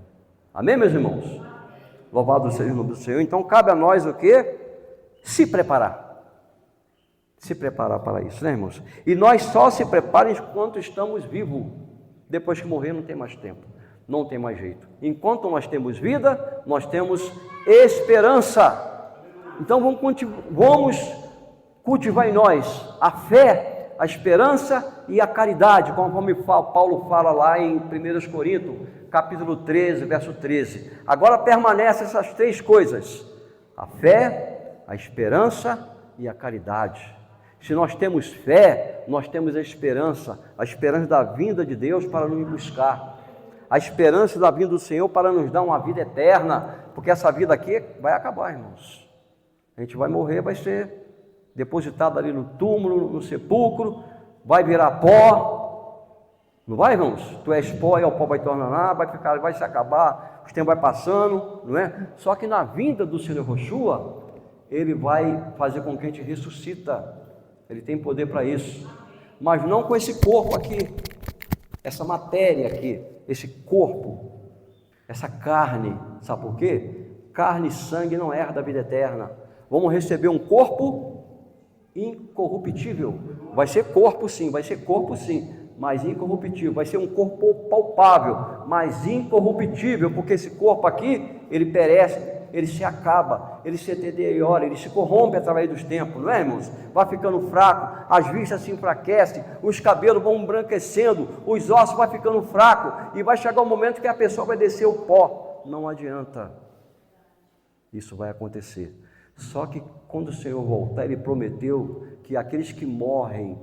Amém, meus irmãos? Louvado seja o nome do Senhor. Então cabe a nós o quê? Se preparar. Se preparar para isso, né, irmãos? E nós só se preparamos enquanto estamos vivos. Depois que morrer não tem mais tempo, não tem mais jeito. Enquanto nós temos vida, nós temos esperança. Então vamos cultivar em nós a fé, a esperança e a caridade, conforme Paulo fala lá em 1 Coríntios, capítulo 13, verso 13. Agora permanecem essas 3 coisas: a fé, a esperança e a caridade. Se nós temos fé, nós temos a esperança da vinda de Deus para nos buscar, a esperança da vinda do Senhor para nos dar uma vida eterna, porque essa vida aqui vai acabar, irmãos. A gente vai morrer, vai ser depositado ali no túmulo, no sepulcro, vai virar pó, não vai, irmãos? Tu és pó e o pó vai tornar, vai se acabar, o tempo vai passando, não é? Só que na vinda do Senhor Yehoshua, Ele vai fazer com que a gente ressuscita. Ele tem poder para isso, mas não com esse corpo aqui, essa matéria aqui, esse corpo, essa carne. Sabe por quê? carne e sangue não herda a vida eterna. Vamos receber um corpo incorruptível. Vai ser corpo sim, mas incorruptível. Vai ser um corpo palpável, mas incorruptível, porque esse corpo aqui, ele perece, ele se acaba, ele se deteriora, ele se corrompe através dos tempos, não é, irmãos? Vai ficando fraco, as vistas se enfraquecem, os cabelos vão embranquecendo, os ossos vão ficando fracos, e vai chegar um momento que a pessoa vai descer o pó. Não adianta, isso vai acontecer. Só que quando o Senhor voltar, Ele prometeu que aqueles que morrem,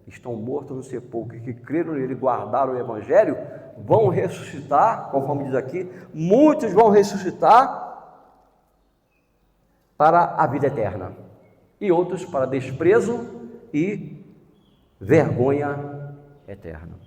estão mortos no sepulcro, que creram nele, guardaram o Evangelho, vão ressuscitar, conforme diz aqui, muitos vão ressuscitar para a vida eterna, e outros para desprezo e vergonha eterna.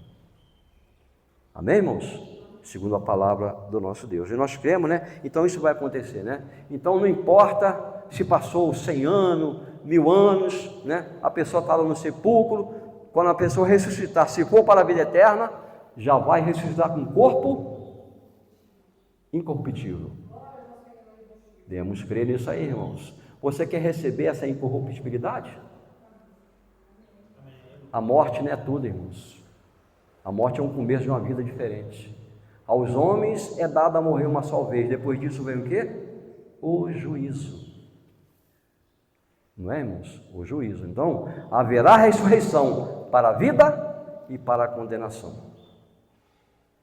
Amém, irmãos? Segundo a palavra do nosso Deus. E nós cremos, né? Então isso vai acontecer, né? Então não importa se passou 100 anos, 1000 anos, né? A pessoa está lá no sepulcro, quando a pessoa ressuscitar, se for para a vida eterna, já vai ressuscitar com um corpo incorruptível. Devemos crer nisso aí, irmãos. Você quer receber essa incorruptibilidade? A morte não é tudo, irmãos. A morte é um começo de uma vida diferente. Aos homens é dado a morrer uma só vez. Depois disso vem o quê? O juízo. Não é, irmãos? O juízo. Então, haverá ressurreição para a vida e para a condenação,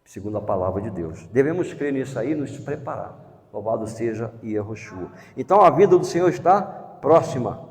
segundo a palavra de Deus. Devemos crer nisso aí e nos preparar. Louvado seja Yahushua. Então a vinda do Senhor está próxima.